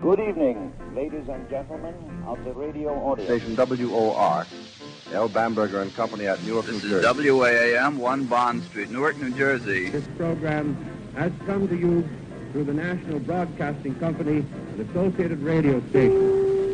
Good evening, ladies and gentlemen of the radio audience. Station WOR, L. Bamberger and Company at Newark, New Jersey. This is WAAM, 1 Bond Street, Newark, New Jersey. This program has come to you through the National Broadcasting Company and associated radio stations.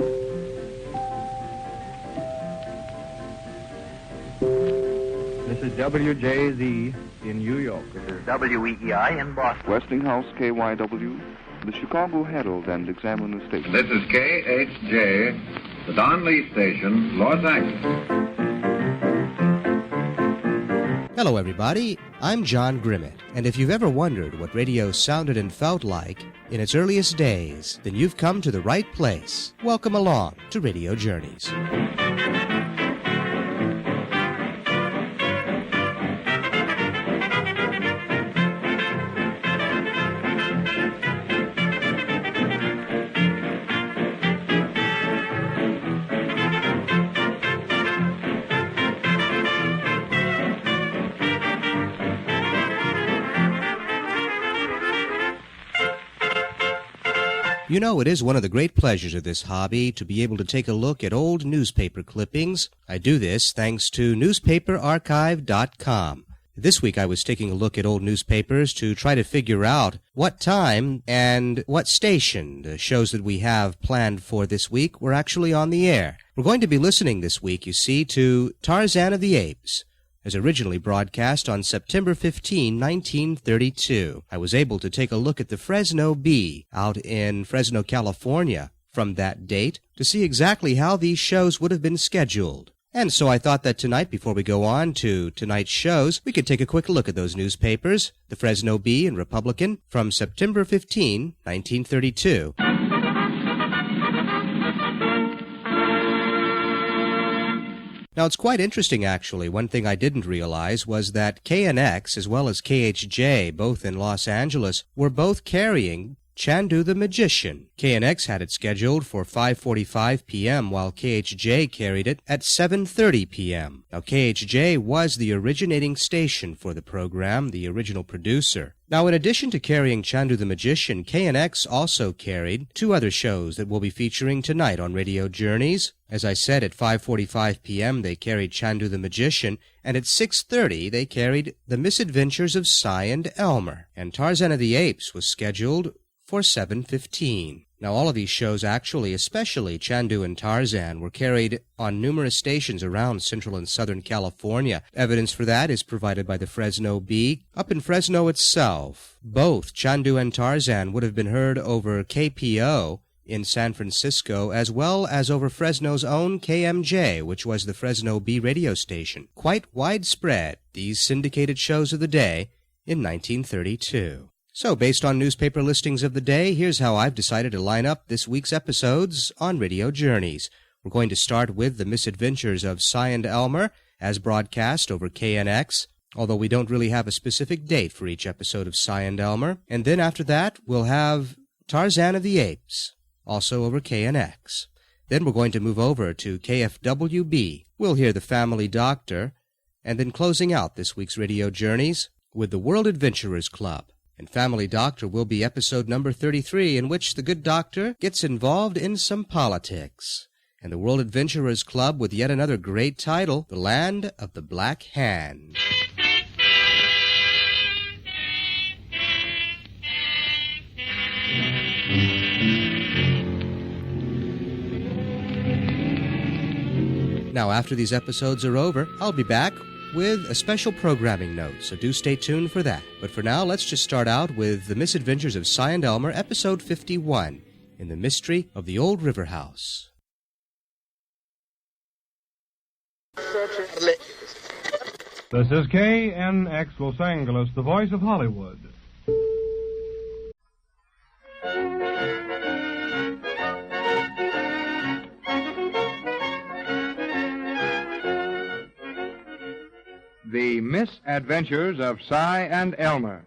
This is WJZ in New York. This is WEEI in Boston. Westinghouse, KYW, the Chicago Herald and Examiner Station. This is KHJ, the Don Lee Station, Los Angeles. Hello, everybody. I'm John Grimmett, and if you've ever wondered what radio sounded and felt like in its earliest days, then you've come to the right place. Welcome along to Radio Journeys. You know, it is one of the great pleasures of this hobby to be able to take a look at old newspaper clippings. I do this thanks to newspaperarchive.com. This week I was taking a look at old newspapers to try to figure out what time and what station the shows that we have planned for this week were actually on the air. We're going to be listening this week, you see, to Tarzan of the Apes, as originally broadcast on September 15, 1932. I was able to take a look at the Fresno Bee out in Fresno, California from that date to see exactly how these shows would have been scheduled. And so I thought that tonight, before we go on to tonight's shows, we could take a quick look at those newspapers, the Fresno Bee and Republican, from September 15, 1932. Now, it's quite interesting, actually. One thing I didn't realize was that KNX, as well as KHJ, both in Los Angeles, were both carrying Chandu the Magician. KNX had it scheduled for 5:45 p.m., while KHJ carried it at 7:30 p.m. Now, KHJ was the originating station for the program, the original producer. Now, in addition to carrying Chandu the Magician, KNX also carried two other shows that we'll be featuring tonight on Radio Journeys. As I said, at 5:45 p.m. they carried Chandu the Magician, and at 6:30 they carried The Misadventures of Si and Elmer. And Tarzan of the Apes was scheduled for 7:15. Now, all of these shows actually, especially Chandu and Tarzan, were carried on numerous stations around Central and Southern California. Evidence for that is provided by the Fresno Bee. Up in Fresno itself, both Chandu and Tarzan would have been heard over KPO in San Francisco, as well as over Fresno's own KMJ, which was the Fresno Bee radio station. Quite widespread, these syndicated shows of the day in 1932. So, based on newspaper listings of the day, here's how I've decided to line up this week's episodes on Radio Journeys. We're going to start with The Misadventures of Si and Elmer, as broadcast over KNX, although we don't really have a specific date for each episode of Si and Elmer. And then after that, we'll have Tarzan of the Apes, also over KNX. Then we're going to move over to KFWB. We'll hear The Family Doctor, and then closing out this week's Radio Journeys with the World Adventurers Club. And Family Doctor will be episode number 33, in which the good doctor gets involved in some politics. And the World Adventurers Club with yet another great title, The Land of the Black Hand. Now, after these episodes are over, I'll be back with a special programming note, so do stay tuned for that. But for now, let's just start out with The Misadventures of Si and Elmer, episode 51, in the Mystery of the Old River House. This is KNX Los Angeles, the voice of Hollywood. The Misadventures of Si and Elmer.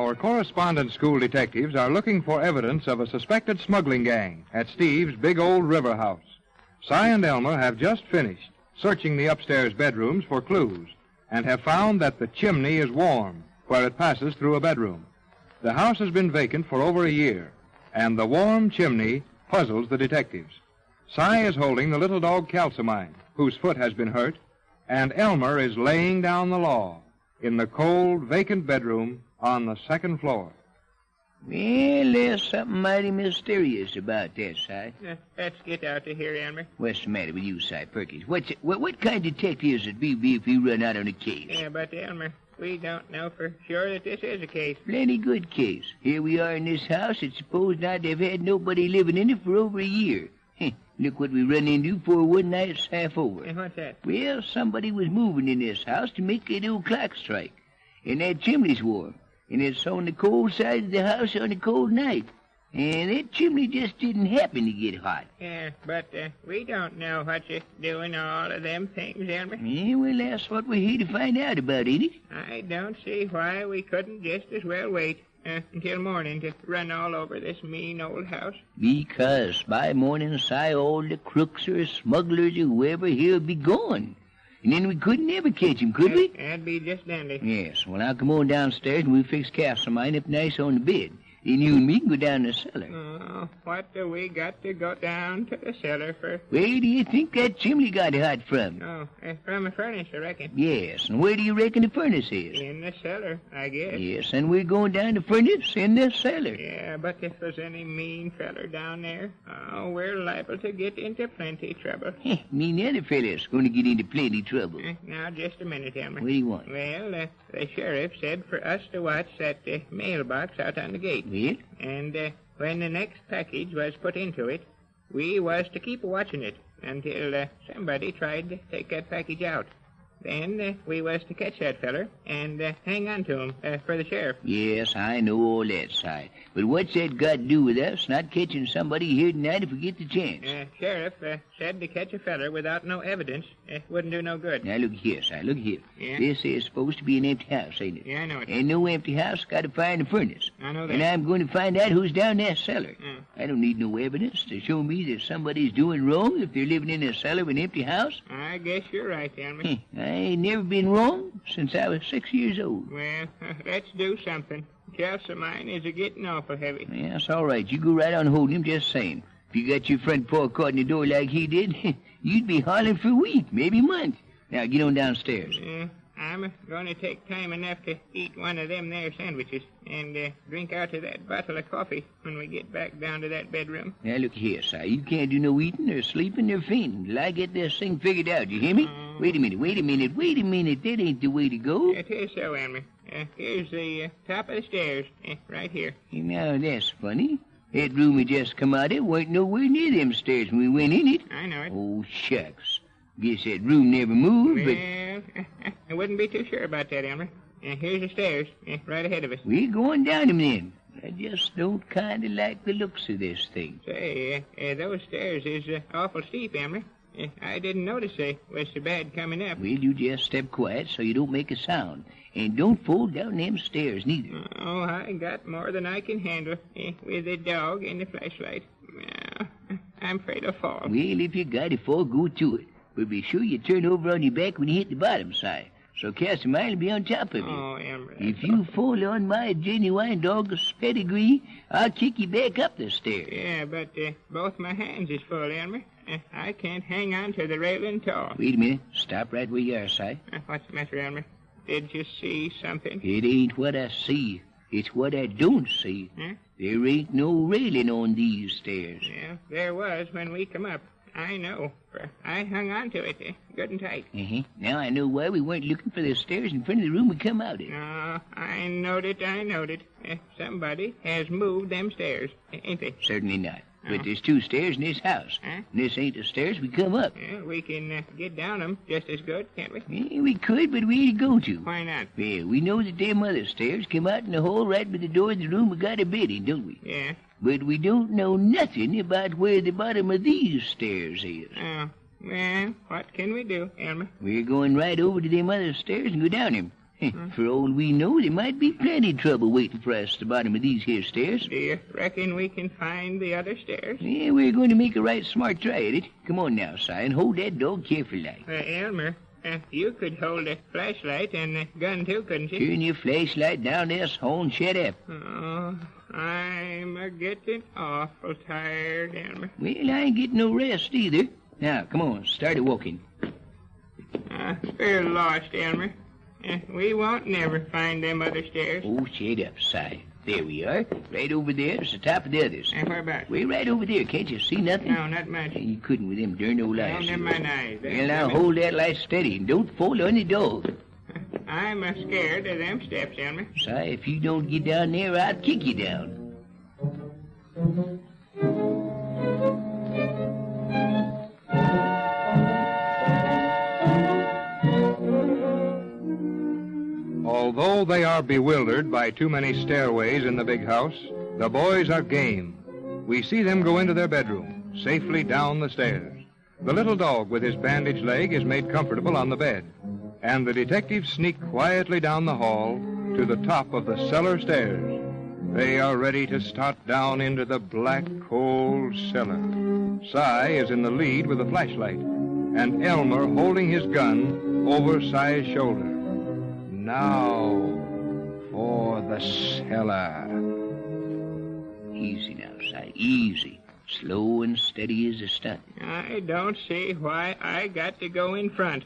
our correspondent school detectives are looking for evidence of a suspected smuggling gang at Steve's big old river house. Si and Elmer have just finished searching the upstairs bedrooms for clues and have found that the chimney is warm where it passes through a bedroom. The house has been vacant for over a year, and the warm chimney puzzles the detectives. Si is holding the little dog Calcimine, whose foot has been hurt, and Elmer is laying down the law in the cold, vacant bedroom on the second floor. Well, there's something mighty mysterious about that, Si. Let's get out of here, Elmer. What's the matter with you, Si Perkins? What kind of detective is it be if you run out on a case? Yeah, but, Elmer, we don't know for sure that this is a case. Plenty good case. Here we are in this house that's supposed not to have had nobody living in it for over a year. Look what we run into for one night it's half over. And what's that? Well, somebody was moving in this house to make that old clock strike. And that chimney's warm. And it's on the cold side of the house on a cold night. And that chimney just didn't happen to get hot. Yeah, but we don't know what you're doing all of them things, Elmer. Yeah, well, that's what we're here to find out about, ain't it? I don't see why we couldn't just as well wait until morning to run all over this mean old house. Because by morning, Si, all the crooks or smugglers or whoever here'll be gone. And then we couldn't ever catch him, could we? That'd be just dandy. Yes, well, I'll come on downstairs and we'll fix Calcimine up nice on the bed. Then you and me can go down the cellar. Oh, what do we got to go down to the cellar for? Where do you think that chimney got hot from? Oh, from a furnace, I reckon. Yes, and where do you reckon the furnace is? In the cellar, I guess. Yes, and we're going down the furnace in the cellar. Yeah, but if there's any mean feller down there, we're liable to get into plenty trouble. Mean other feller's going to get into plenty trouble. Now, just a minute, Elmer. What do you want? Well, the sheriff said for us to watch that mailbox out on the gate. Well? And when the next package was put into it, we was to keep watching it until somebody tried to take that package out. Then we was to catch that feller and hang on to him for the sheriff. Yes, I know all that, Si. But what's that got to do with us not catching somebody here tonight if we get the chance? Sheriff said to catch a feller without no evidence wouldn't do no good. Now, look here, Si, look here. Yeah? This is supposed to be an empty house, ain't it? Yeah, I know it. Ain't no empty house. Got to find a furnace. I know that. And I'm going to find out who's down that cellar. I don't need no evidence to show me that somebody's doing wrong if they're living in a cellar of an empty house. I guess you're right, Elmer. I ain't never been wrong since I was 6 years old. Well, let's do something. Calcimine is a-getting awful heavy. Yes, all right. You go right on holding him just same. If you got your front paw caught in the door like he did, you'd be hollering for a week, maybe a month. Now, get on downstairs. I'm going to take time enough to eat one of them there sandwiches and drink out of that bottle of coffee when we get back down to that bedroom. Now, look here, Si. You can't do no eating or sleeping or fainting till I get this thing figured out. You hear me? Wait a minute. That ain't the way to go. It is so, Elmer. Here's the top of the stairs, right here. Now, that's funny. That room we just come out of weren't nowhere near them stairs when we went in it. I know it. Oh, shucks. Guess that room never moved, but... Well, I wouldn't be too sure about that, Elmer. Here's the stairs, right ahead of us. We're going down them then. I just don't kind of like the looks of this thing. Say, those stairs is awful steep, Elmer. I didn't notice they was so bad coming up. Well, you just step quiet so you don't make a sound. And don't fall down them stairs, neither. Oh, I got more than I can handle with the dog and the flashlight. I'm afraid I'll fall. Well, if you got to fall, go to it. But be sure you turn over on your back when you hit the bottom side, so Calcimine will be on top of you. Oh, Elmer. If you fall on my genuine dog's pedigree, I'll kick you back up the stairs. Yeah, but both my hands is full, Elmer. I can't hang on to the railing at all. Wait a minute. Stop right where you are, Si. What's the matter, Elmer? Did you see something? It ain't what I see. It's what I don't see. There ain't no railing on these stairs. Yeah, there was when we come up. I know, for I hung on to it good and tight. Now I know why we weren't looking for the stairs in front of the room we come out of. I knowed it. Somebody has moved them stairs, ain't they? Certainly not. But there's two stairs in this house. And this ain't the stairs we come up. Yeah, we can get down them just as good, can't we? Yeah, we could, but we ain't go to. Why not? Well, we know that them other stairs come out in the hole right by the door of the room we got a bed in, don't we? Yeah. But we don't know nothing about where the bottom of these stairs is. Oh, well, what can we do, Elmer? We're going right over to them other stairs and go down them. For all we know, there might be plenty of trouble waiting for us at the bottom of these here stairs. Do you reckon we can find the other stairs? Yeah, we're going to make a right smart try at it. Come on now, Si, and hold that dog careful like. Elmer, you could hold a flashlight and a gun too, couldn't you? Turn your flashlight down there, so and shut up. Oh, I'm a-getting awful tired, Elmer. Well, I ain't getting no rest either. Now, come on, start walking. We're lost, Elmer. We won't never find them other stairs. Oh, shut up, Si. There we are. Right over there. It's the top of the others. And where about? We're right over there. Can't you see nothing? No, not much. You couldn't with them darn old eyes. No, never mind eyes. Well, now hold that light steady and don't fall on the dog. I'm scared of them steps, Elmer. Si, if you don't get down there, I'll kick you down. Although they are bewildered by too many stairways in the big house, the boys are game. We see them go into their bedroom, safely down the stairs. The little dog with his bandaged leg is made comfortable on the bed, and the detectives sneak quietly down the hall to the top of the cellar stairs. They are ready to start down into the black, cold cellar. Si is in the lead with a flashlight, and Elmer holding his gun over Si's shoulder. Now for the cellar. Easy now, Si. Easy. Slow and steady as a stunt. I don't see why I got to go in front.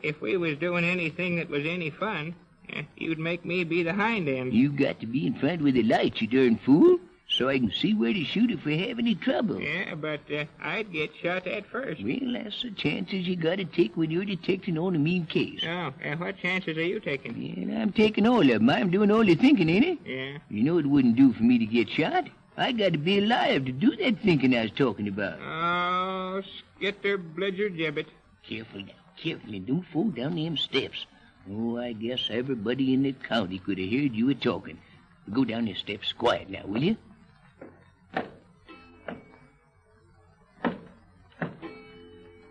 If we was doing anything that was any fun, you'd make me be the hind end. You got to be in front with the light, you darn fool, so I can see where to shoot if we have any trouble. Yeah, but I'd get shot at first. Well, that's the chances you got to take when you're detecting on a mean case. Oh, what chances are you taking? Yeah, I'm taking all of them. I'm doing all the thinking, ain't it? Yeah. You know it wouldn't do for me to get shot. I got to be alive to do that thinking I was talking about. Oh, skitter blidger gibbet. Careful now, careful, and don't fall down them steps. Oh, I guess everybody in the county could have heard you a-talking. Go down the steps quiet now, will you?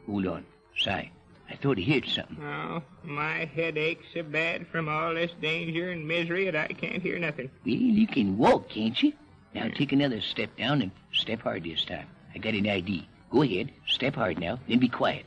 Hold on, Si. I thought I heard something. Oh, my head aches so bad from all this danger and misery that I can't hear nothing. Well, you can walk, can't you? Now take another step down and step hard this time. I got an ID. Go ahead, step hard now, then be quiet.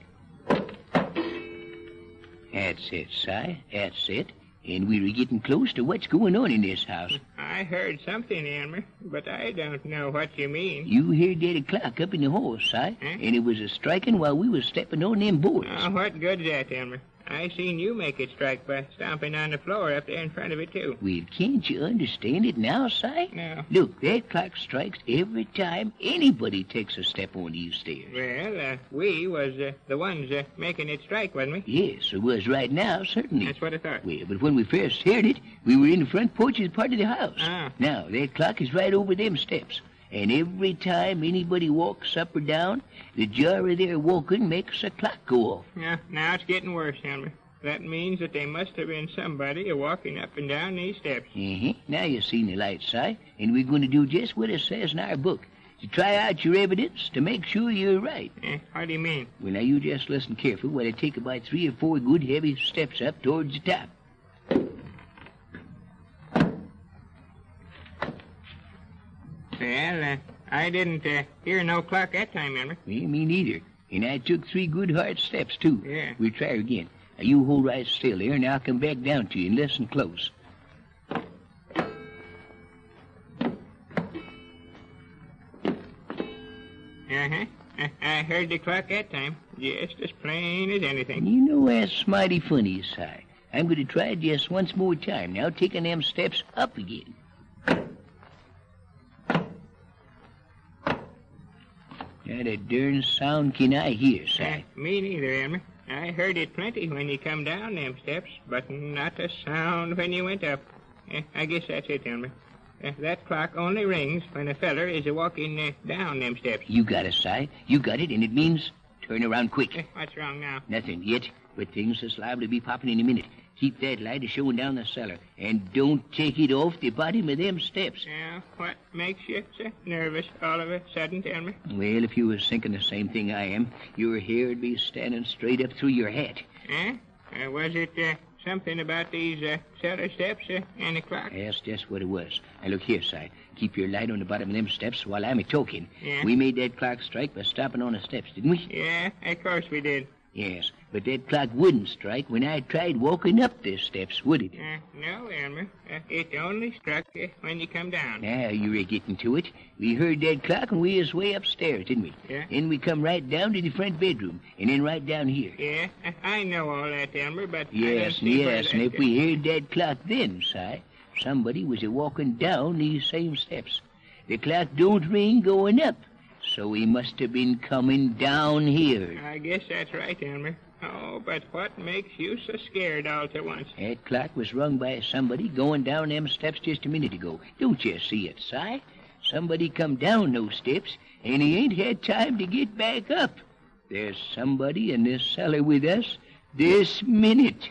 That's it, Si. That's it. And we're getting close to what's going on in this house. I heard something, Elmer, but I don't know what you mean. You heard that clock up in the hall, Si, and it was a-striking while we was stepping on them boards. Oh, what good's that, Elmer? I seen you make it strike by stomping on the floor up there in front of it, too. Well, can't you understand it now, Si? No. Look, that clock strikes every time anybody takes a step on these stairs. Well, we was the ones making it strike, wasn't we? Yes, it was right now, certainly. That's what I thought. Well, but when we first heard it, we were in the front porch as part of the house. Ah. Now, that clock is right over them steps. And every time anybody walks up or down, the jar of their walking makes a clock go off. Yeah, now it's getting worse, Elmer. That means that they must have been somebody walking up and down these steps. Now you've seen the light, Si, and we're going to do just what it says in our book. To try out your evidence to make sure you're right. How do you mean? Well, now you just listen careful while I take about 3 or 4 good heavy steps up towards the top. Well, I didn't hear no clock that time, Elmer. Well, me neither. And I took 3 good hard steps, too. Yeah. We'll try again. Now, you hold right still there, and I'll come back down to you and listen close. I heard the clock that time, just as plain as anything. You know that's mighty funny, Si. I'm going to try it just once more time. Now, taking them steps up again. Not a darn sound can I hear, Si. Me neither, Elmer. I heard it plenty when you come down them steps, but not a sound when you went up. I guess that's it, Elmer. That clock only rings when a feller is walking down them steps. You got it, Si. You got it, and it means turn around quick. What's wrong now? Nothing yet, but things is liable to be popping in a minute. Keep that light a-showing down the cellar, and don't take it off the bottom of them steps. Yeah, what makes you so nervous all of a sudden, Elmer? Well, if you was thinking the same thing I am, your hair would be standing straight up through your hat. Was it something about these cellar steps and the clock? Yes, just what it was. Now, look here, Si. Keep your light on the bottom of them steps while I'm a-talking. Yeah. We made that clock strike by stopping on the steps, didn't we? Yeah, of course we did. Yes, but that clock wouldn't strike when I tried walking up the steps, would it? No, Elmer. It only struck when you come down. Now you're getting to it. We heard that clock when we was way upstairs, didn't we? Yeah. Then we come right down to the front bedroom, and then right down here. Yeah, I know all that, Elmer, but Yes, and if we heard that clock then, Si, somebody was a-walking down these same steps. The clock don't ring going up, so he must have been coming down here. I guess that's right, Elmer. Oh, but what makes you so scared all at once? That clock was rung by somebody going down them steps just a minute ago. Don't you see it, Si? Somebody come down those steps, and he ain't had time to get back up. There's somebody in this cellar with us this minute.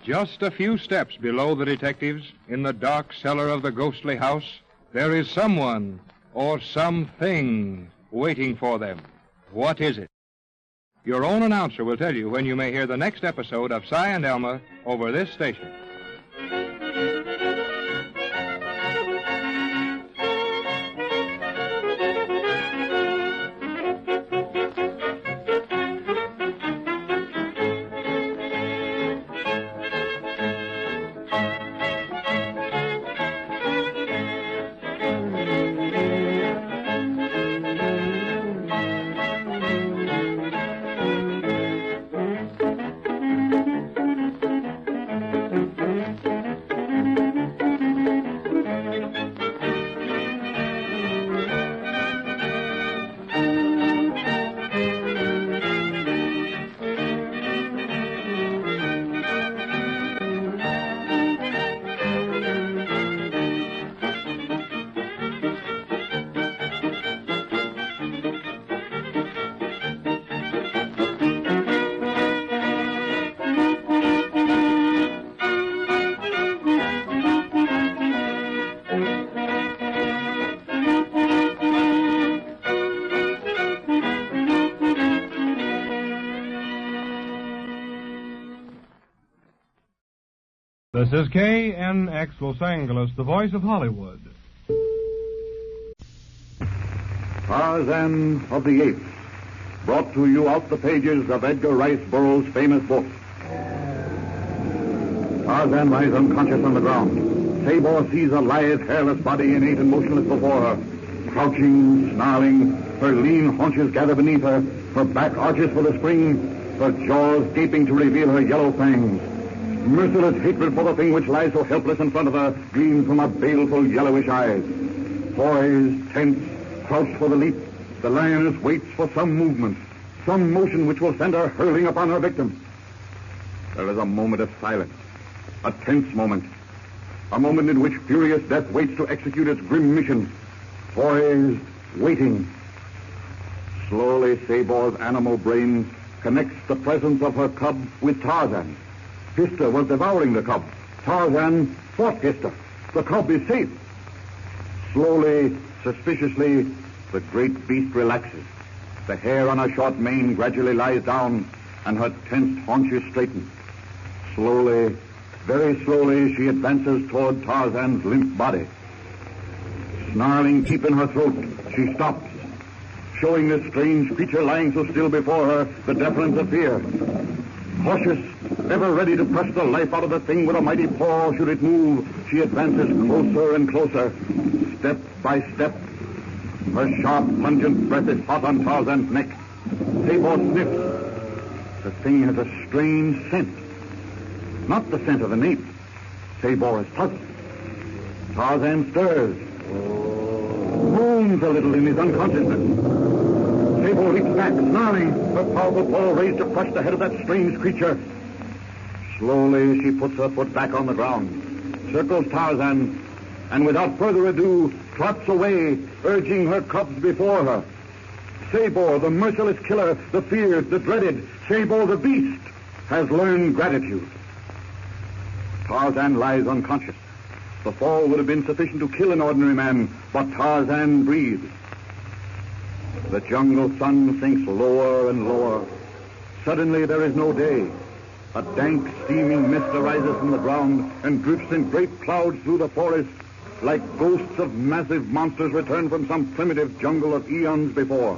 Just a few steps below the detectives, in the dark cellar of the ghostly house, there is someone or something waiting for them. What is it? Your own announcer will tell you when you may hear the next episode of Si and Elmer over this station. This is KNX Los Angeles, the voice of Hollywood. Tarzan of the Apes, brought to you out the pages of Edgar Rice Burroughs' famous book. Tarzan lies unconscious on the ground. Sabor sees a lithe, hairless body innate and motionless before her. Crouching, snarling, her lean haunches gather beneath her back arches for the spring, her jaws gaping to reveal her yellow fangs. Merciless hatred for the thing which lies so helpless in front of her gleams from her baleful yellowish eyes. Poised, tense, crouched for the leap, the lioness waits for some movement, some motion which will send her hurling upon her victim. There is a moment of silence, a tense moment, a moment in which furious death waits to execute its grim mission. Poised, waiting. Slowly, Sabor's animal brain connects the presence of her cub with Tarzan. Hister was devouring the cub. Tarzan fought Hister. The cub is safe. Slowly, suspiciously, the great beast relaxes. The hair on her short mane gradually lies down, and her tensed haunches straighten. Slowly, very slowly, she advances toward Tarzan's limp body. Snarling deep in her throat, she stops, showing this strange creature lying so still before her the deference of fear. Cautious, ever ready to crush the life out of the thing with a mighty paw should it move, she advances closer and closer, step by step. Her sharp, pungent breath is hot on Tarzan's neck. Sabor sniffs. The thing has a strange scent. Not the scent of an ape. Sabor is puzzled. Tarzan stirs, moans a little in his unconsciousness. Sabor leaps back, snarling, her powerful paw raised to crush the head of that strange creature. Slowly, she puts her foot back on the ground, circles Tarzan, and without further ado, trots away, urging her cubs before her. Sabor, the merciless killer, the feared, the dreaded, Sabor the beast, has learned gratitude. Tarzan lies unconscious. The fall would have been sufficient to kill an ordinary man, but Tarzan breathes. The jungle sun sinks lower and lower. Suddenly there is no day. A dank, steaming mist arises from the ground and drifts in great clouds through the forest, like ghosts of massive monsters returned from some primitive jungle of eons before.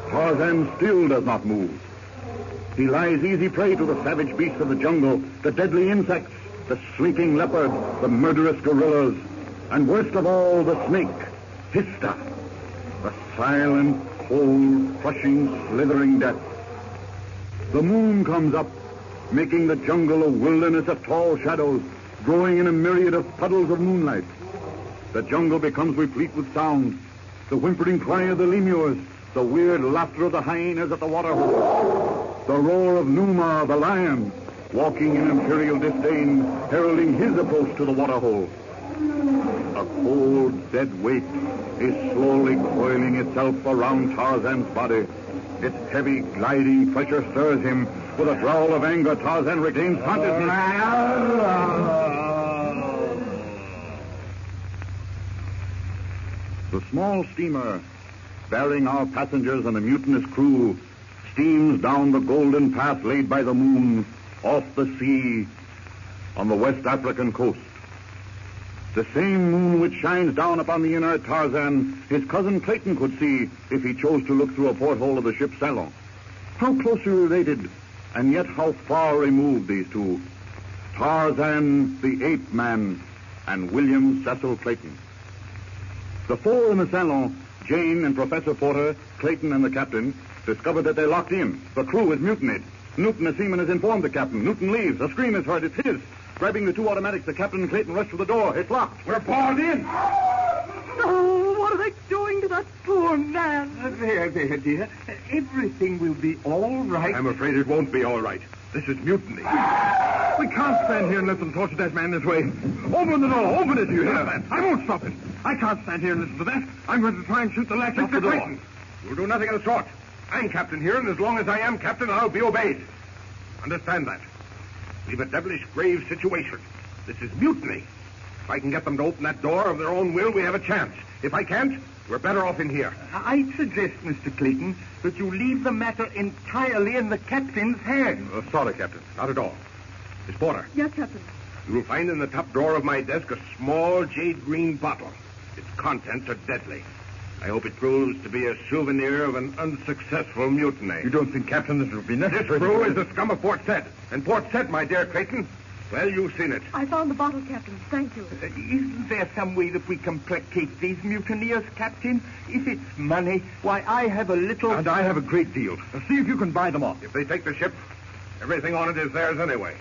Tarzan still does not move. He lies easy prey to the savage beasts of the jungle, the deadly insects, the sleeping leopard, the murderous gorillas, and worst of all, the snake, Hista, the silent, cold, crushing, slithering death. The moon comes up, making the jungle a wilderness of tall shadows, growing in a myriad of puddles of moonlight. The jungle becomes replete with sound, the whimpering cry of the lemurs, the weird laughter of the hyenas at the waterhole, the roar of Numa, the lion, walking in imperial disdain, heralding his approach to the waterhole. A cold, dead weight is slowly coiling itself around Tarzan's body. Its heavy, gliding pressure stirs him. With a growl of anger, Tarzan regains consciousness. The small steamer, bearing our passengers and a mutinous crew, steams down the golden path laid by the moon, off the sea, on the West African coast. The same moon which shines down upon the inert Tarzan, his cousin Clayton could see if he chose to look through a porthole of the ship's salon. How closely related, and yet how far removed these two. Tarzan, the ape man, and William Cecil Clayton. The four in the salon, Jane and Professor Porter, Clayton and the captain, discovered that they're locked in. The crew is mutinied. Newton, the seaman, has informed the captain. Newton leaves. A scream is heard. It's his. Grabbing the two automatics, the captain and Clayton rush to the door. It's locked. We're barred in. Oh, what are they doing to that poor man? There, dear. Everything will be all right. I'm afraid it won't be all right. This is mutiny. We can't stand here and let them torture that man this way. Open the door. Open it, do you hear that? I won't stop him. I can't stand here and listen to that. I'm going to try and shoot the latch off the door. You'll do nothing of the sort. I'm captain here, and as long as I am captain, I'll be obeyed. Understand that. We've a devilish grave situation. This is mutiny. If I can get them to open that door of their own will, we have a chance. If I can't, we're better off in here. I'd suggest, Mr. Clayton, that you leave the matter entirely in the captain's hands. Sorry, Captain. Not at all. Miss Porter. Yes, Captain. You will find in the top drawer of my desk a small jade green bottle. Its contents are deadly. I hope it proves to be a souvenir of an unsuccessful mutiny. You don't think, Captain, this will be necessary? This crew is the scum of Port Said. And Port Said, my dear Clayton, well, you've seen it. I found the bottle, Captain. Thank you. Isn't there some way that we can placate these mutineers, Captain? If it's money, why, I have a little... And I have a great deal. See if you can buy them off. If they take the ship, everything on it is theirs anyway.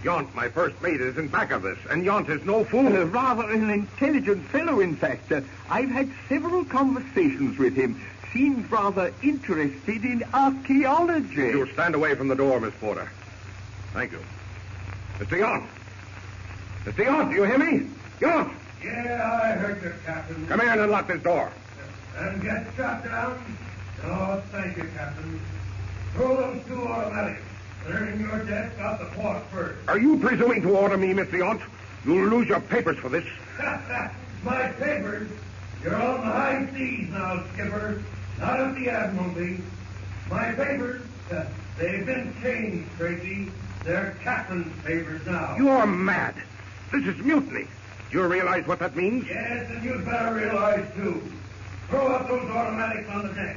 Yount, my first mate, is in back of this, and Yount is no fool. Rather an intelligent fellow, in fact. I've had several conversations with him. Seems rather interested in archaeology. You'll stand away from the door, Miss Porter. Thank you. Mr. Yount! Mr. Yount, do you hear me? Yount! Yeah, I heard you, Captain. Come here and unlock this door. And get shot down? Oh, thank you, Captain. Throw those two automatics. They're in your desk out the port first. Are you presuming to order me, Mr. Yount? You'll lose your papers for this. My papers? You're on the high seas now, Skipper. Not at the Admiralty. My papers, they've been changed, Tracy. They're captain's papers now. You're mad. This is mutiny. Do you realize what that means? Yes, and you'd better realize, too. Throw up those automatics on the deck.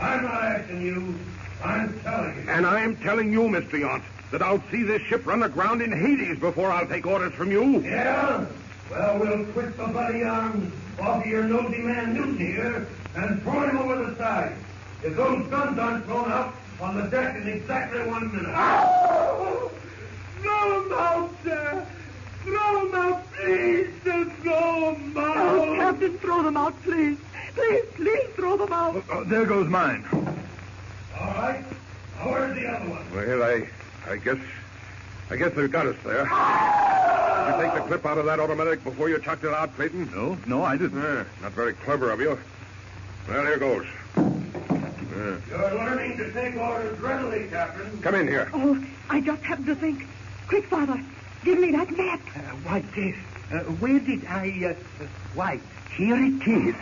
I'm not asking you. I'm telling you. And I'm telling you, Mr. Yount, that I'll see this ship run aground in Hades before I'll take orders from you. Yeah? Well, we'll twist the bloody arms off of your nosy man Newton here and throw him over the side. If those guns aren't thrown out on the deck in exactly 1 minute. Oh! Throw them out, sir! Throw them out, please! Just throw them out! Oh, Captain, throw them out, please! Please throw them out! There goes mine. All right. Now, where's the other one? Well, I guess they've got us there. Did you take the clip out of that automatic before you chucked it out, Clayton? No, I didn't. Not very clever of you. Well, here goes. You're learning to take orders readily, Captain. Come in here. Oh, I just happened to think. Quick, Father, give me that map. Why, yes. Where did I... why, here it is.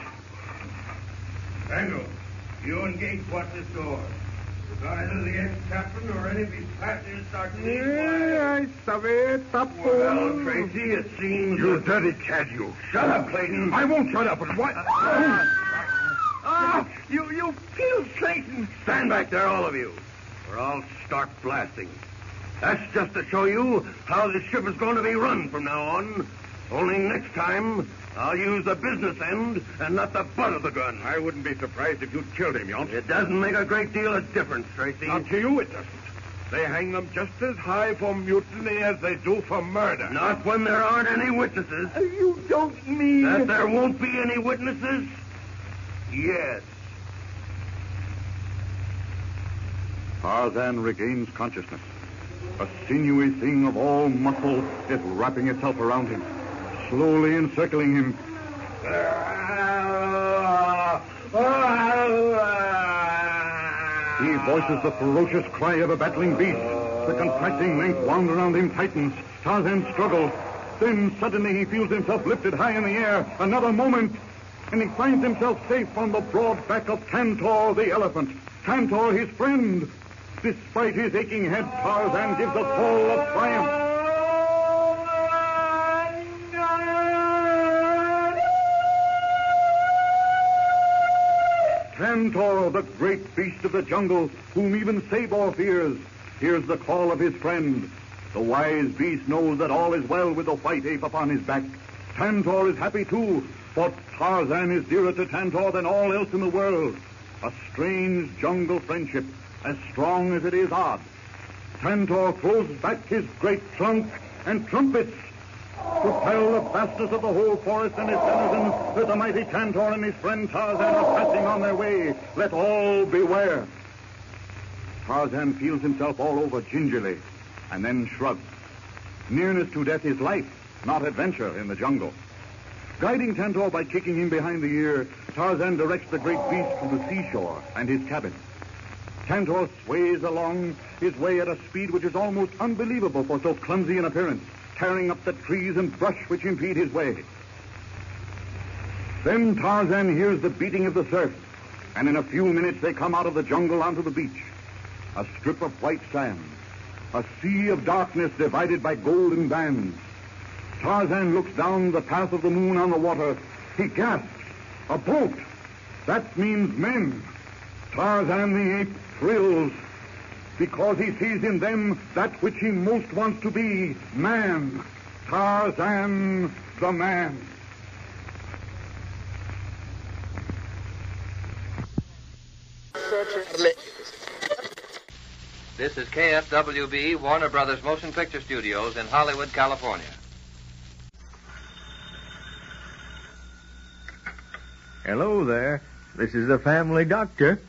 Tango, you and Gates watch this door. If either the ex-captain or any Let him be passing and start to eat. I savvy, Tapo. Well, Tracy, it seems... You dirty cad, you. Shut up, Clayton. I won't shut up, but what? You killed Clayton. Stand back there, all of you, or I'll start blasting. That's just to show you how this ship is going to be run from now on. Only next time, I'll use the business end and not the butt of the gun. I wouldn't be surprised if you'd killed him, Yonce. It doesn't make a great deal of difference, Tracy. Now, to you, it doesn't. They hang them just as high for mutiny as they do for murder. Not when there aren't any witnesses. You don't mean... That there won't be any witnesses? Yes. Tarzan regains consciousness. A sinewy thing of all muscle is wrapping itself around him, slowly encircling him. He voices the ferocious cry of a battling beast. The contracting length wound around him tightens. Tarzan struggles. Then suddenly he feels himself lifted high in the air. Another moment, and he finds himself safe on the broad back of Tantor the elephant. Tantor, his friend. Despite his aching head, Tarzan gives a call of triumph. Tantor, the great beast of the jungle, whom even Sabor fears, hears the call of his friend. The wise beast knows that all is well with the white ape upon his back. Tantor is happy too, for Tarzan is dearer to Tantor than all else in the world. A strange jungle friendship, as strong as it is odd. Tantor throws back his great trunk and trumpets to tell the fastest of the whole forest and its denizens that the mighty Tantor and his friend Tarzan are passing on their way. Let all beware. Tarzan feels himself all over gingerly and then shrugs. Nearness to death is life, not adventure in the jungle. Guiding Tantor by kicking him behind the ear, Tarzan directs the great beast to the seashore and his cabin. Tantor sways along his way at a speed which is almost unbelievable for so clumsy an appearance, tearing up the trees and brush which impede his way. Then Tarzan hears the beating of the surf, and in a few minutes they come out of the jungle onto the beach. A strip of white sand, a sea of darkness divided by golden bands. Tarzan looks down the path of the moon on the water. He gasps. A boat! That means men. Tarzan the ape thrills because he sees in them that which he most wants to be, man. Tarzan the man. This is KFWB, Warner Brothers Motion Picture Studios in Hollywood, California. Hello there. This is the family doctor.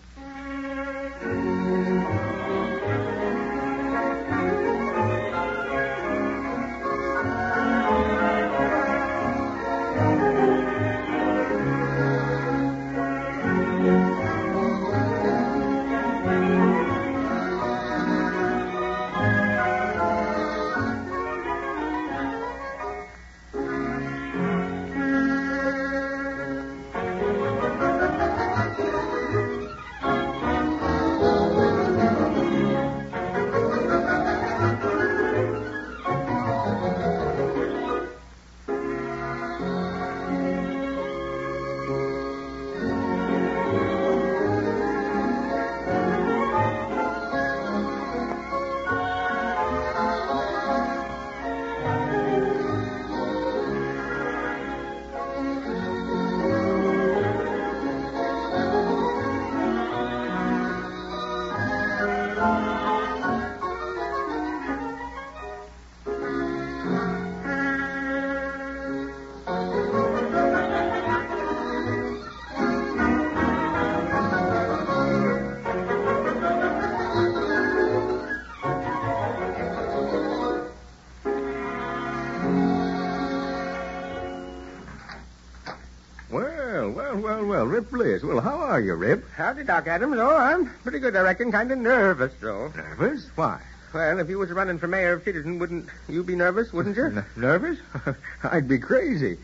Well, Rip Bliss. Well, how are you, Rip? Howdy, Doc Adams. Oh, I'm pretty good, I reckon. Kind of nervous, though. Nervous? Why? Well, if you was running for mayor of Titterton, wouldn't you be nervous, wouldn't you? Nervous? I'd be crazy.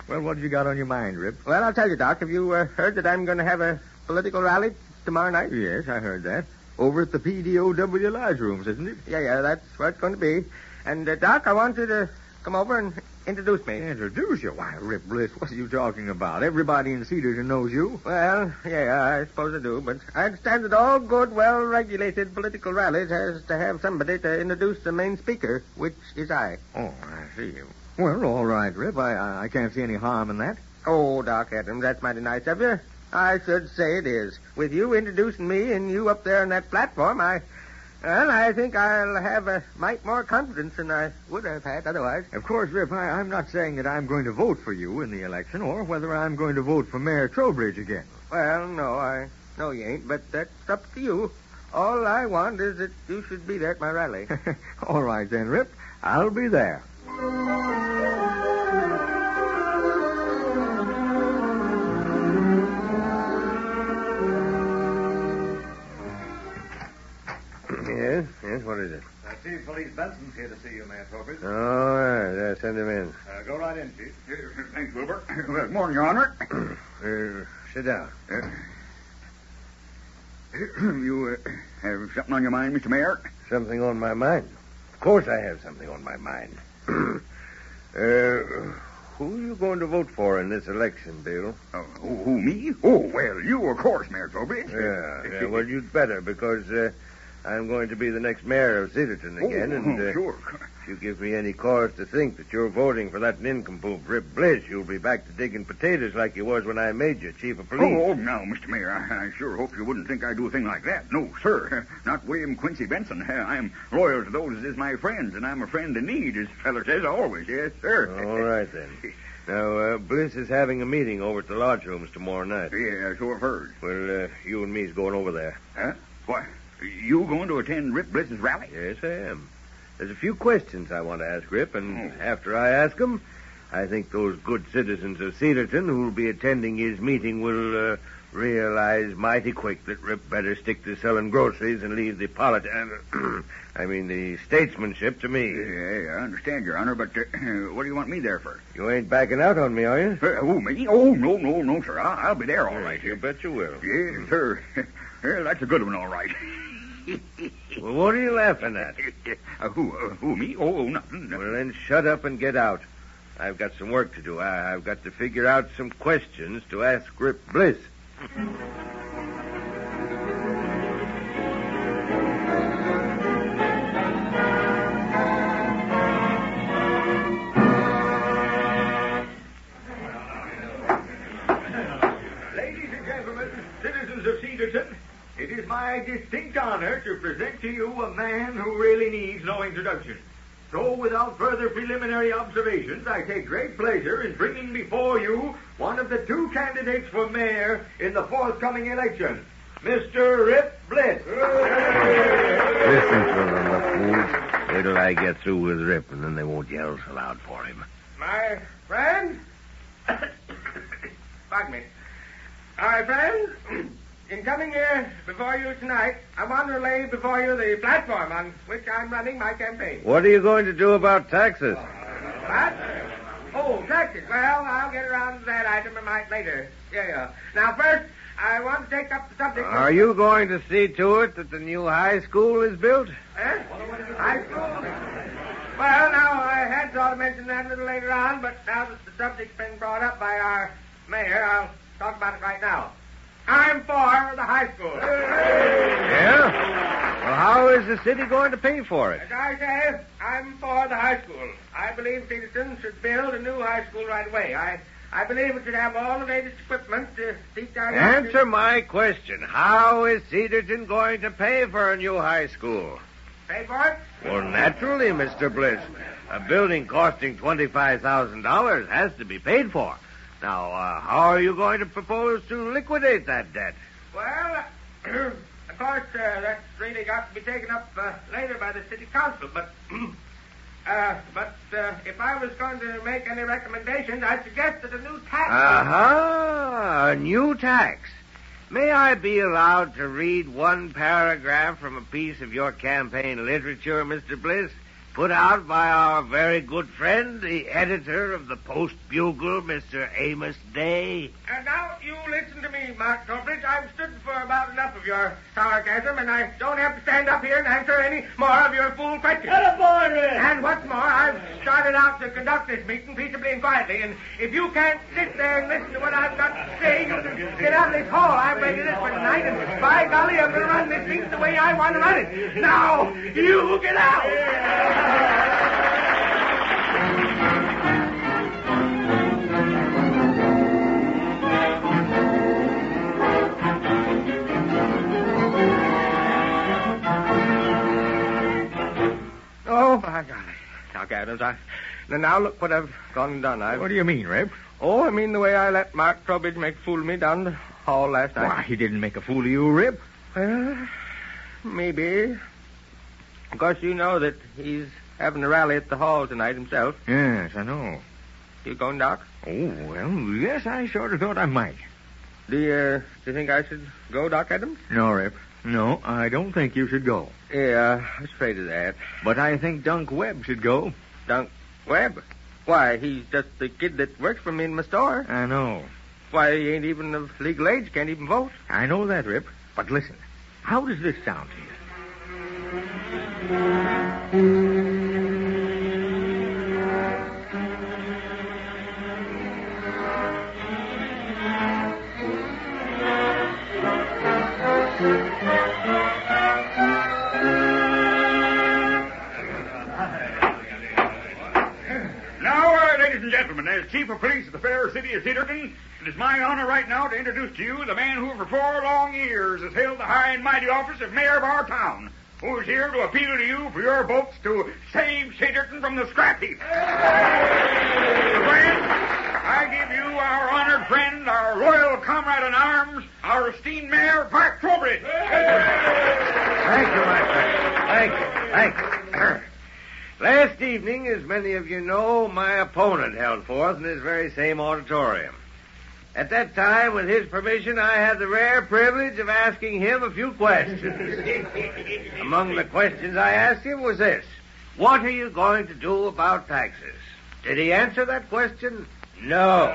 Well, what have you got on your mind, Rip? Well, I'll tell you, Doc. Have you heard that I'm going to have a political rally tomorrow night? Yes, I heard that. over at the PDOW Lodge Rooms, isn't it? Yeah, that's what it's going to be. And, Doc, I want you to come over and introduce me. Introduce you? Why, Rip Bliss, what are you talking about? Everybody in Cedarton knows you. Well, yeah, I suppose I do, but I understand that all good, well-regulated political rallies has to have somebody to introduce the main speaker, which is I. Oh, I see. Well, all right, Rip. I can't see any harm in that. Oh, Doc Adams, that's mighty nice of you. I should say it is. With you introducing me and you up there on that platform, I think I'll have a mite more confidence than I would have had otherwise. Of course, Rip, I'm not saying that I'm going to vote for you in the election or whether I'm going to vote for Mayor Trowbridge again. Well, no, I know you ain't, but that's up to you. All I want is that you should be there at my rally. All right, then, Rip. I'll be there. Yes, what is it? Chief Police Benson's here to see you, Mayor Trowbridge. All right, send him in. Go right in, Chief. Thanks, Wilbur. Good morning, Your Honor. Sit down. You have something on your mind, Mr. Mayor? Something on my mind? Of course I have something on my mind. Who are you going to vote for in this election, Bill? Who, me? Oh, well, you, of course, Mayor Trowbridge. Yeah, well, you'd better, because I'm going to be the next mayor of Cedarton again, sure. If you give me any cause to think that you're voting for that nincompoop Rip Bliss, you'll be back to digging potatoes like you was when I made you chief of police. Oh, now, Mr. Mayor, I sure hope you wouldn't think I'd do a thing like that. No, sir. Not William Quincy Benson. I'm loyal to those as is my friends, and I'm a friend in need, as the feller says always. Yes, sir. All right, then. Now, Bliss is having a meeting over at the lodge rooms tomorrow night. Yeah, so I've heard. Well, you and me's going over there. Huh? Why, you going to attend Rip Bliss's rally? Yes, I am. There's a few questions I want to ask Rip, and after I ask them, I think those good citizens of Cedarton who'll be attending his meeting will realize mighty quick that Rip better stick to selling groceries and leave the the statesmanship to me. Yeah, I understand, Your Honor, but what do you want me there for? You ain't backing out on me, are you? Who, me? Oh, no, sir. I'll be there all right. You bet you will. Yes, sir. Well, that's a good one, all right. Well, what are you laughing at? Who, me? Oh, nothing. Well, then shut up and get out. I've got some work to do. I've got to figure out some questions to ask Rip Bliss. Ladies and gentlemen, citizens of Cedarton, it is my distinct honor to present to you a man who really needs no introduction. So, without further preliminary observations, I take great pleasure in bringing before you one of the two candidates for mayor in the forthcoming election, Mr. Rip Bliss. Listen to them, the fools. Wait till I get through with Rip, and then they won't yell so loud for him. My friend? Pardon me. My friend, in coming here before you tonight, I want to lay before you the platform on which I'm running my campaign. What are you going to do about taxes? What? Oh, taxes. Well, I'll get around to that item a mite later. Yeah. Now, first, I want to take up the subject. Are you going to see to it that the new high school is built? Huh? High school? Well, now, I had thought to mention that a little later on, but now that the subject's been brought up by our mayor, I'll talk about it right now. I'm for the high school. Yeah? Well, how is the city going to pay for it? As I say, I'm for the high school. I believe Cedarton should build a new high school right away. I believe it should have all the latest equipment to teach our youngsters. Answer my question. How is Cedarton going to pay for a new high school? Pay for it? Well, naturally, Mr. Bliss. A building costing $25,000 has to be paid for. Now, how are you going to propose to liquidate that debt? Well, of course, that's really got to be taken up later by the city council, but if I was going to make any recommendations, I'd suggest that a new tax... A new tax. May I be allowed to read one paragraph from a piece of your campaign literature, Mr. Bliss? put out by our very good friend, the editor of the Post-Bugle, Mr. Amos Day. And now you listen to me, Mark Trowbridge. I've stood for about enough of your sarcasm, and I don't have to stand up here and answer any more of your fool questions. And what's more, I've started out to conduct this meeting peaceably and quietly, and if you can't sit there and listen to what I've got to say, you can get out of this hall. I've raided it for tonight, and by golly, I'm going to run this meeting the way I want to run it. Now, you get out! Oh, by golly. Doc Adams, now look what I've gone and done. What do you mean, Rip? Oh, I mean the way I let Mark Trowbridge make a fool of me down the hall last night. Why, he didn't make a fool of you, Rip. Well, maybe. Of course, you know that he's having a rally at the hall tonight himself. Yes, I know. You going, Doc? Oh, well, yes, I sort of thought I might. Do you think I should go, Doc Adams? No, Rip. No, I don't think you should go. Yeah, I was afraid of that. But I think Dunk Webb should go. Dunk Webb? Why, he's just the kid that works for me in my store. I know. Why, he ain't even of legal age, can't even vote. I know that, Rip. But listen, how does this sound to you? As Chief of Police of the fair city of Cedarton, it is my honor right now to introduce to you the man who for 4 long years has held the high and mighty office of mayor of our town, who is here to appeal to you for your votes to save Cedarton from the scrap heap. Friends, I give you our honored friend, our loyal comrade in arms, our esteemed mayor, Mark Trowbridge. Thank you, my friend. Thank you. Last evening, as many of you know, my opponent held forth in this very same auditorium. At that time, with his permission, I had the rare privilege of asking him a few questions. Among the questions I asked him was this: what are you going to do about taxes? Did he answer that question? No.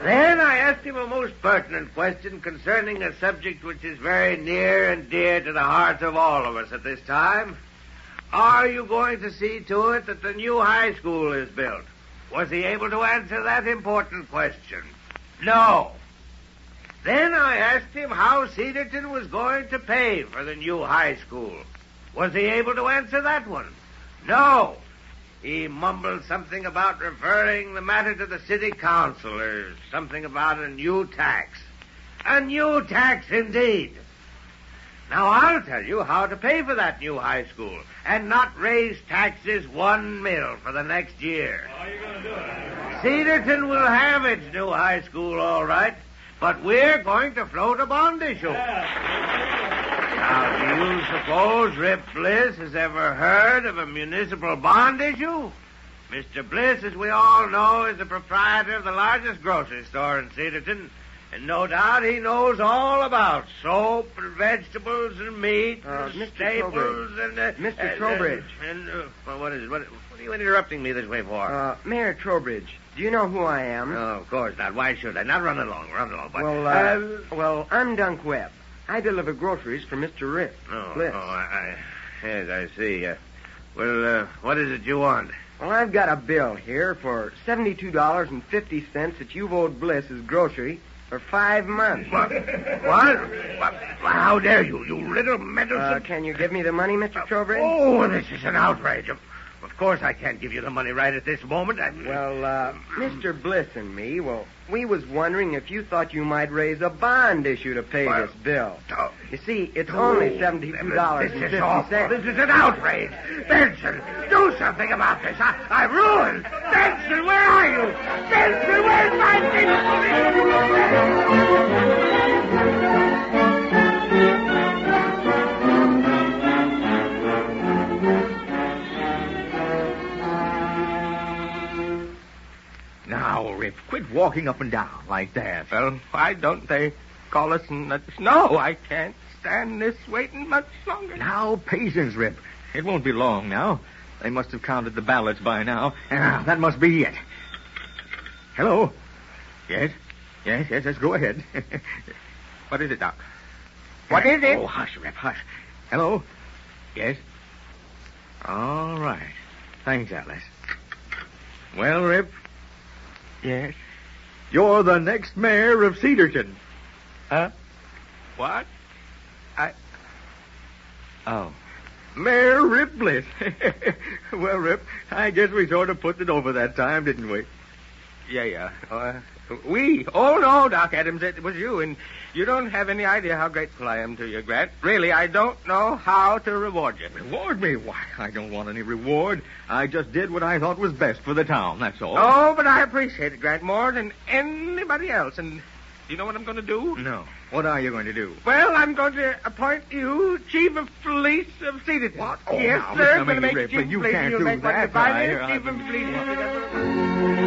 Then I asked him a most pertinent question concerning a subject which is very near and dear to the hearts of all of us at this time. Are you going to see to it that the new high school is built? Was he able to answer that important question? No. Then I asked him how Cedarton was going to pay for the new high school. Was he able to answer that one? No. He mumbled something about referring the matter to the city council, or something about a new tax. A new tax, indeed. Now, I'll tell you how to pay for that new high school and not raise taxes 1 mil for the next year. How are you going to do it? Cedarton will have its new high school, all right, but we're going to float a bond issue. Now, do you suppose Rip Bliss has ever heard of a municipal bond issue? Mr. Bliss, as we all know, is the proprietor of the largest grocery store in Cedarton. And no doubt he knows all about soap and vegetables and meat and staples and... Mr. Trowbridge. Well, what is it? What are you interrupting me this way for? Mayor Trowbridge, do you know who I am? No, of course not. Why should I? Not run along. But, well, I'm Dunk Webb. I deliver groceries for Mr. Rip. Bliss. Yes, I see. What is it you want? Well, I've got a bill here for $72.50 that you've owed Bliss as grocery for 5 months. What? How dare you, you little meddlesome... Can you give me the money, Mr. Trowbridge? Oh, this is an outrage. Of course I can't give you the money right at this moment. Mr. Bliss and me, we was wondering if you thought you might raise a bond issue to pay this bill. You see, it's only $72.50. This is awful. This is an outrage. Benson, do something about this. I'm ruined. Benson, where are you? Benson, where's my Now, Rip, quit walking up and down like that. Well, why don't they call us and let us know? I can't stand this waiting much longer. Now, patience, Rip. It won't be long now. They must have counted the ballots by now. That must be it. Hello? Yes? Yes, go ahead. What is it, Doc? What is it? Oh, hush, Rip, hush. Hello? Yes? All right. Thanks, Alice. Well, Rip? Yes? You're the next mayor of Cedarton. Huh? What? Oh. Mayor Rip Bliss. Well, Rip, I guess we sort of put it over that time, didn't we? Yeah. We? Oh, no, Doc Adams, it was you, and you don't have any idea how grateful I am to you, Grant. Really, I don't know how to reward you. Reward me? Why, I don't want any reward. I just did what I thought was best for the town, that's all. Oh, but I appreciate it, Grant, more than anybody else, and you know what I'm going to do? No. What are you going to do? Well, I'm going to appoint you Chief of Police of Cedarton. What? Oh, yes, sir. I'm going to make you Chief of Police. You can't do that. Chief of Police of Cedarton.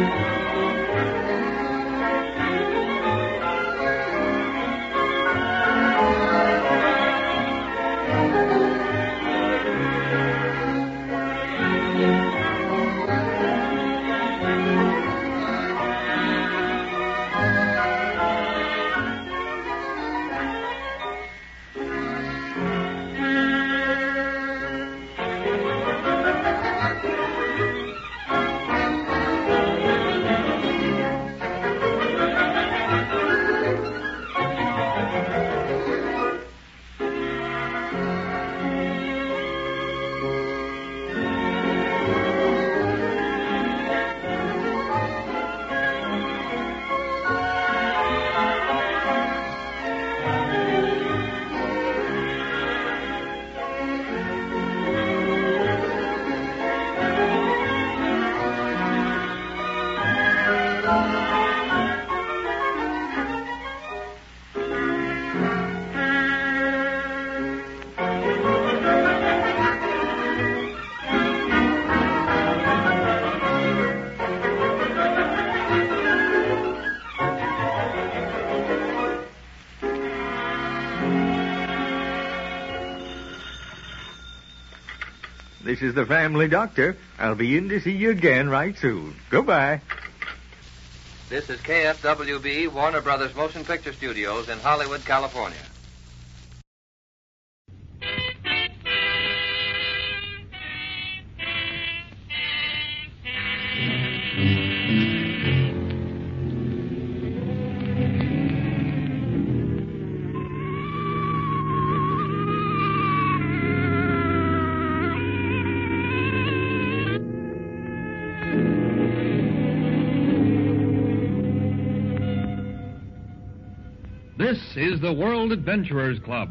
This is the family doctor. I'll be in to see you again right soon. Goodbye. This is KFWB, Warner Brothers Motion Picture Studios in Hollywood, California. This is the World Adventurers Club,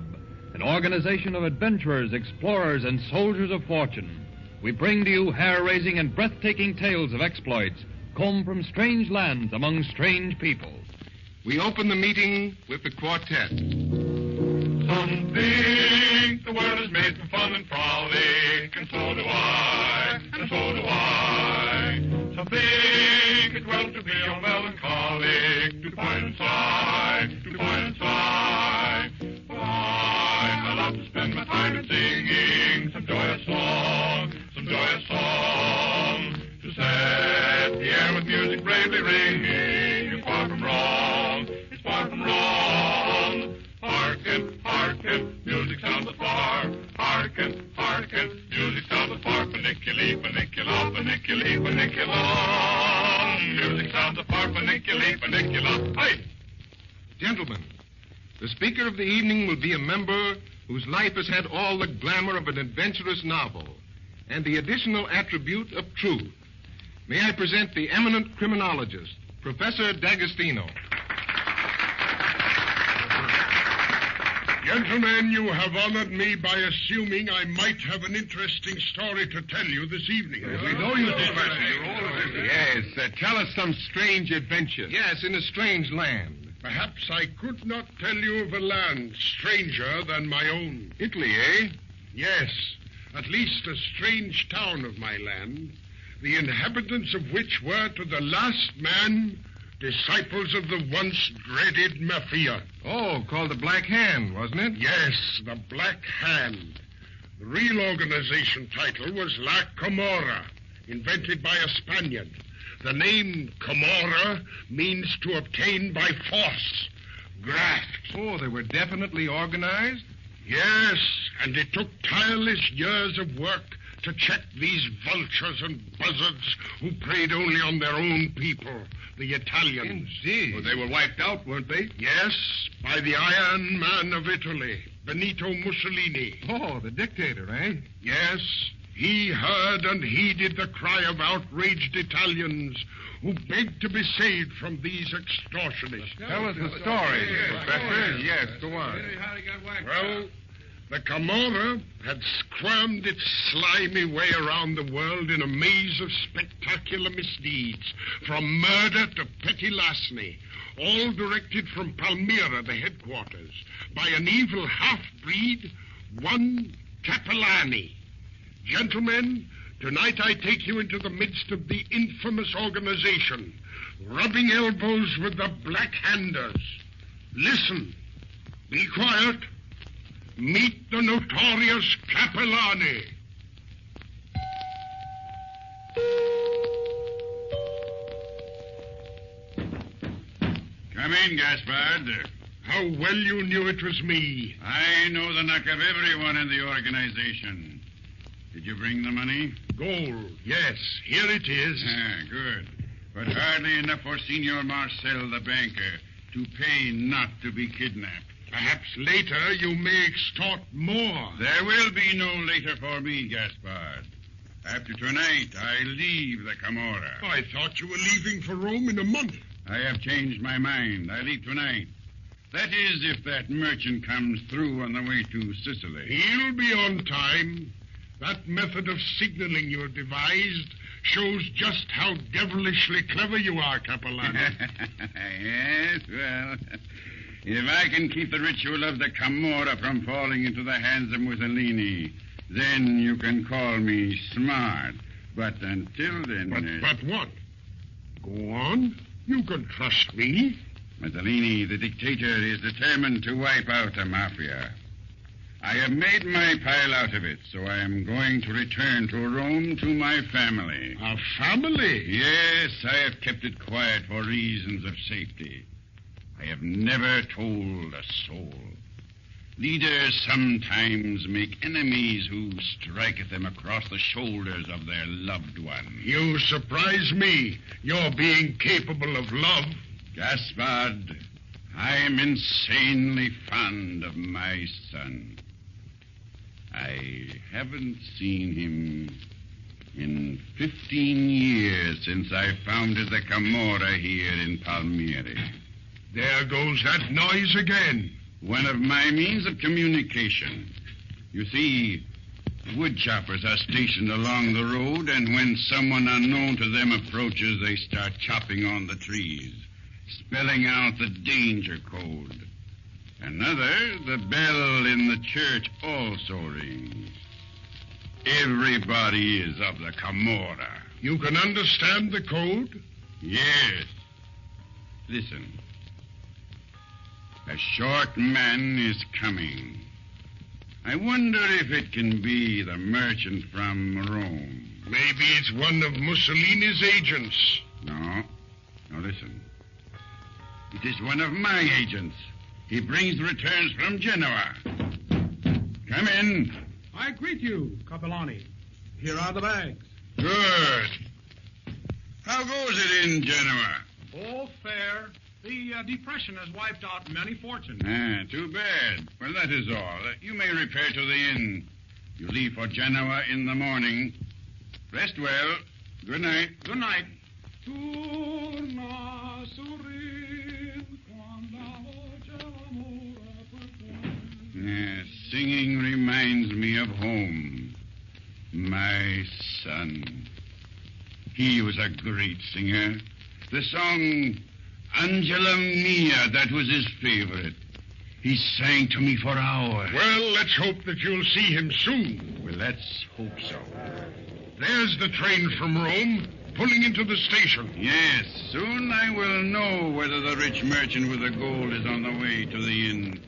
an organization of adventurers, explorers, and soldiers of fortune. We bring to you hair-raising and breathtaking tales of exploits, come from strange lands among strange people. We open the meeting with the quartet. Some think the world is made for fun and frolic, and so do I, and so do I. Some think it well to be all melancholic, to find and sigh, to find and sigh. But I love to spend my time in singing some joyous song, to set the air with music bravely ringing. It's far from wrong, it's far from wrong. Hearken, hearken, music sounds afar. Hearken, hearken, music sounds afar. Funiculi, funicula, funiculi, funiculum. Music sounds afar. Funiculi, funicula. Hey! Gentlemen, the speaker of the evening will be a member whose life has had all the glamour of an adventurous novel and the additional attribute of truth. May I present the eminent criminologist, Professor D'Agostino. Gentlemen, you have honored me by assuming I might have an interesting story to tell you this evening. We know you, Professor. Yes, tell us some strange adventure. Yes, in a strange land. Perhaps I could not tell you of a land stranger than my own. Italy, eh? Yes, at least a strange town of my land, the inhabitants of which were to the last man disciples of the once dreaded mafia. Oh, called the Black Hand, wasn't it? Yes, the Black Hand. The real organization title was La Camorra, invented by a Spaniard. The name Camorra means to obtain by force, graft. Oh, they were definitely organized? Yes, and it took tireless years of work to check these vultures and buzzards who preyed only on their own people, the Italians. Indeed. Well, they were wiped out, weren't they? Yes, by the Iron Man of Italy, Benito Mussolini. Oh, the dictator, eh? Yes, he heard and heeded the cry of outraged Italians who begged to be saved from these extortionists. Tell us the story, Professor. Yes, go on. Well, the Camorra had squirmed its slimy way around the world in a maze of spectacular misdeeds, from murder to petty larceny, all directed from Palmyra, the headquarters, by an evil half-breed, one Capellani. Gentlemen, tonight I take you into the midst of the infamous organization, rubbing elbows with the Black Handers. Listen. Be quiet. Meet the notorious Capellani. Come in, Gaspard. How well you knew it was me. I know the knock of everyone in the organization. Did you bring the money? Gold, yes. Here it is. Ah, good. But hardly enough for Senor Marcel, the banker, to pay not to be kidnapped. Perhaps later you may extort more. There will be no later for me, Gaspard. After tonight, I leave the Camorra. I thought you were leaving for Rome in a month. I have changed my mind. I leave tonight. That is, if that merchant comes through on the way to Sicily. He'll be on time. That method of signaling you devised shows just how devilishly clever you are, Capellani. Yes, well, if I can keep the ritual of the Camorra from falling into the hands of Mussolini, then you can call me smart. But until then... But what? Go on. You can trust me. Mussolini, the dictator, is determined to wipe out the mafia. I have made my pile out of it, so I am going to return to Rome to my family. A family? Yes, I have kept it quiet for reasons of safety. I have never told a soul. Leaders sometimes make enemies who strike at them across the shoulders of their loved one. You surprise me, your being capable of love. Gaspard, I am insanely fond of my son. I haven't seen him in 15 years since I founded the Camorra here in Palmyra. There goes that noise again. One of my means of communication. You see, wood choppers are stationed along the road, and when someone unknown to them approaches, they start chopping on the trees, spelling out the danger code. Another, the bell in the church also rings. Everybody is of the Camorra. You can understand the code? Yes. Listen. A short man is coming. I wonder if it can be the merchant from Rome. Maybe it's one of Mussolini's agents. No. Now listen. It is one of my agents. He brings returns from Genoa. Come in. I greet you, Capellani. Here are the bags. Good. How goes it in Genoa? All fair. The depression has wiped out many fortunes. Too bad. Well, that is all. You may repair to the inn. You leave for Genoa in the morning. Rest well. Good night. Good night. Singing reminds me of home. My son. He was a great singer. The song Angela Mia, that was his favorite. He sang to me for hours. Well, let's hope that you'll see him soon. Well, let's hope so. There's the train from Rome, pulling into the station. Yes, soon I will know whether the rich merchant with the gold is on the way to the inn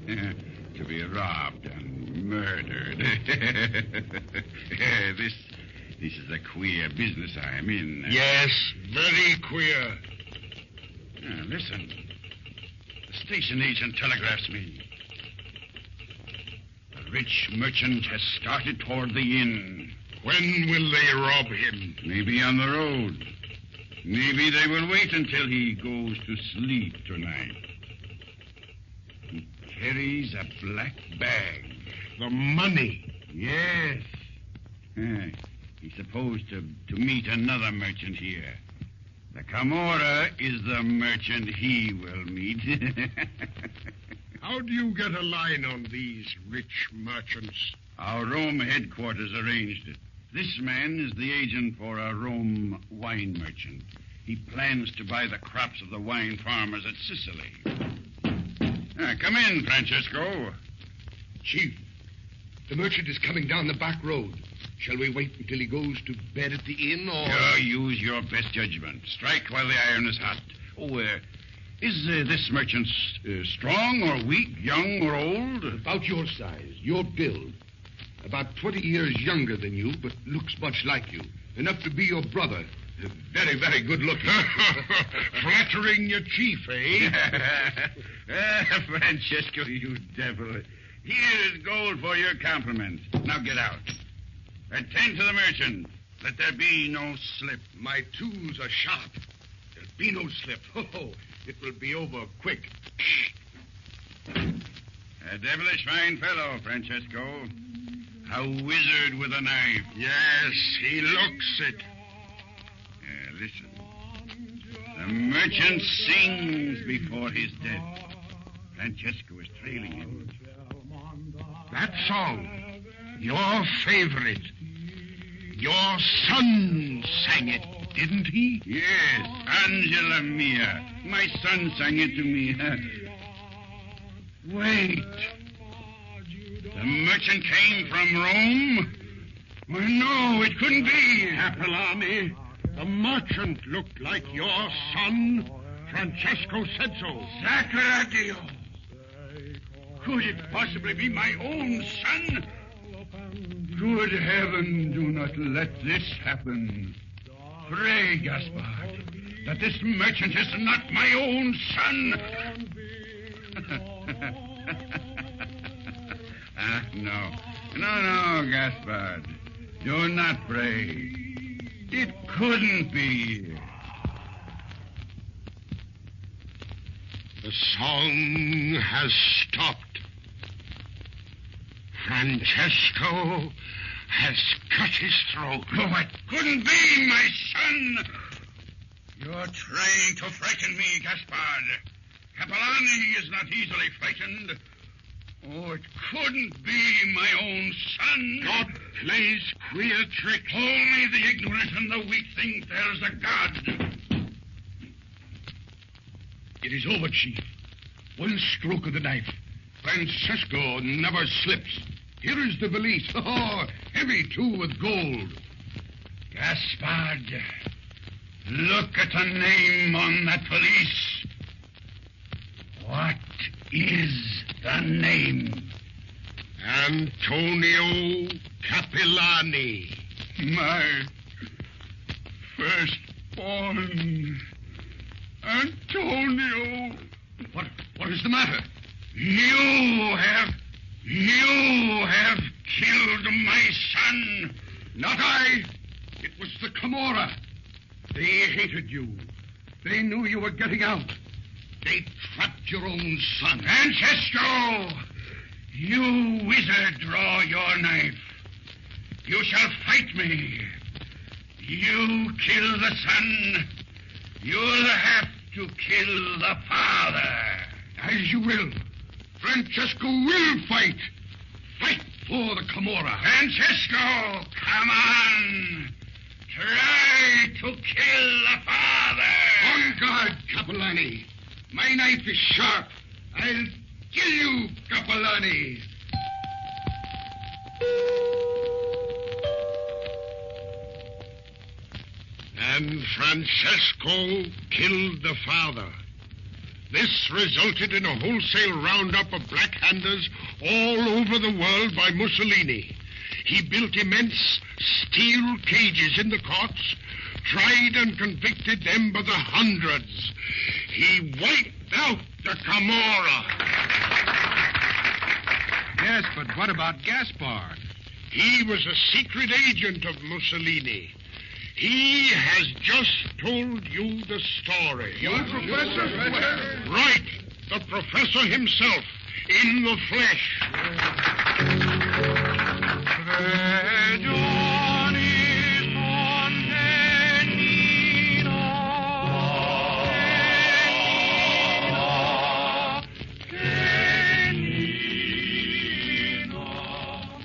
to be robbed and Murdered. This is a queer business I'm in. Yes, very queer. Listen. The station agent telegraphs me. The rich merchant has started toward the inn. When will they rob him? Maybe on the road. Maybe they will wait until he goes to sleep tonight. He carries a black bag. The money? Yes. He's supposed to meet another merchant here. The Camorra is the merchant he will meet. How do you get a line on these rich merchants? Our Rome headquarters arranged it. This man is the agent for a Rome wine merchant. He plans to buy the crops of the wine farmers at Sicily. Come in, Francesco. Chief, the merchant is coming down the back road. Shall we wait until he goes to bed at the inn, or... Use your best judgment. Strike while the iron is hot. Is this merchant strong or weak, young or old? About your size, your build. About 20 years younger than you, but looks much like you. Enough to be your brother. Very, very good looking. Flattering your chief, eh? Francesco, you devil. Here is gold for your compliment. Now get out. Attend to the merchant. Let there be no slip. My tools are sharp. There'll be no slip. Oh, it will be over quick. A devilish fine fellow, Francesco. A wizard with a knife. Yes, he looks it. Listen. The merchant sings before his death. Francesco is trailing him. That song, your favorite. Your son sang it, didn't he? Yes, Angela Mia. My son sang it to me. Wait. The merchant came from Rome? Well, no, it couldn't be. Capellani, the merchant looked like your son. Francesco said so. Sacradio! Could it possibly be my own son? Good heaven, do not let this happen. Pray, Gaspard, that this merchant is not my own son. No, Gaspard. Do not pray. It couldn't be. The song has stopped. Francesco has cut his throat. Oh, it couldn't be, my son. You're trying to frighten me, Gaspard. Capellani is not easily frightened. Oh, it couldn't be my own son. God plays queer tricks. Only the ignorant and the weak think there's a God. It is over, Chief. One stroke of the knife. Francesco never slips. Here is the valise. Oh, heavy, too, with gold. Gaspard, look at the name on that valise. What is the name? Antonio Capellani. My firstborn. Antonio. What is the matter? You have killed my son. Not I. It was the Camorra. They hated you. They knew you were getting out. They trapped your own son. Francesco! You wizard, draw your knife. You shall fight me. You kill the son. You'll have to kill the father. As you will. Francesco will fight. Fight for the Camorra. Francesco, come on. Try to kill the father. On guard, Capellani. My knife is sharp. I'll kill you, Capellani. And Francesco killed the father. This resulted in a wholesale roundup of black-handers all over the world by Mussolini. He built immense steel cages in the courts, tried and convicted them by the hundreds. He wiped out the Camorra. Yes, but what about Gaspard? He was a secret agent of Mussolini. He has just told you the story. You, Professor? Right. The professor himself, in the flesh.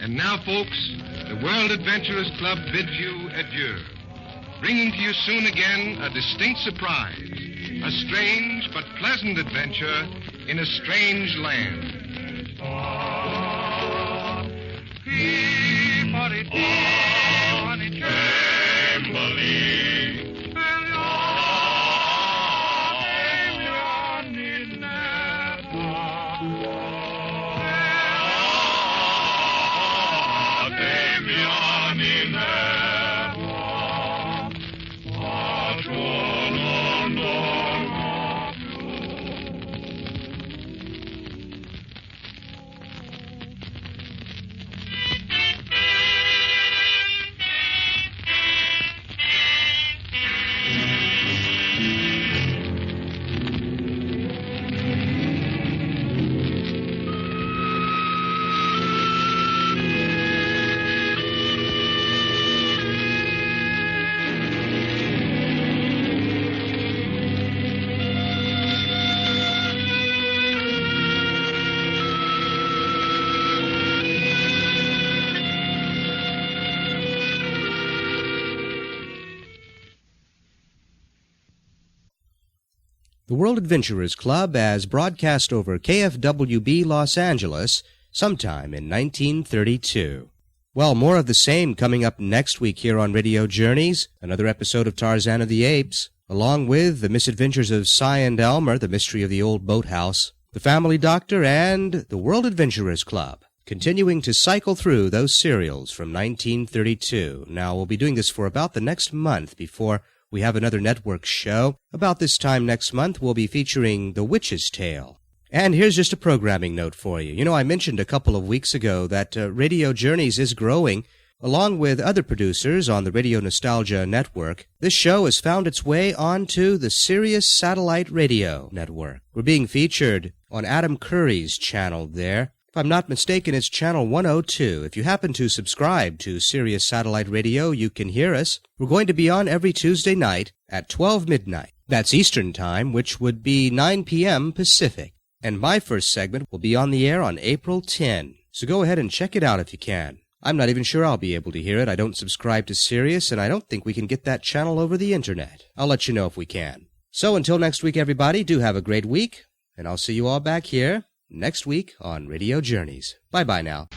And now, folks, the World Adventurers Club bids you adieu, bringing to you soon again a distinct surprise, a strange but pleasant adventure in a strange land. The World Adventurers Club as broadcast over KFWB Los Angeles sometime in 1932. Well, more of the same coming up next week here on Radio Journeys, another episode of Tarzan of the Apes, along with The Misadventures of Si and Elmer, The Mystery of the Old Boathouse, The Family Doctor, and The World Adventurers Club, continuing to cycle through those serials from 1932. Now, we'll be doing this for about the next month before we have another network show. About this time next month, we'll be featuring The Witch's Tale. And here's just a programming note for you. You know, I mentioned a couple of weeks ago that Radio Journeys is growing. Along with other producers on the Radio Nostalgia Network, this show has found its way onto the Sirius Satellite Radio Network. We're being featured on Adam Curry's channel there. If I'm not mistaken, it's channel 102. If you happen to subscribe to Sirius Satellite Radio, you can hear us. We're going to be on every Tuesday night at 12 midnight. That's Eastern Time, which would be 9 p.m. Pacific. And my first segment will be on the air on April 10. So go ahead and check it out if you can. I'm not even sure I'll be able to hear it. I don't subscribe to Sirius, and I don't think we can get that channel over the Internet. I'll let you know if we can. So until next week, everybody, do have a great week, and I'll see you all back here next week on Radio Journeys. Bye-bye now.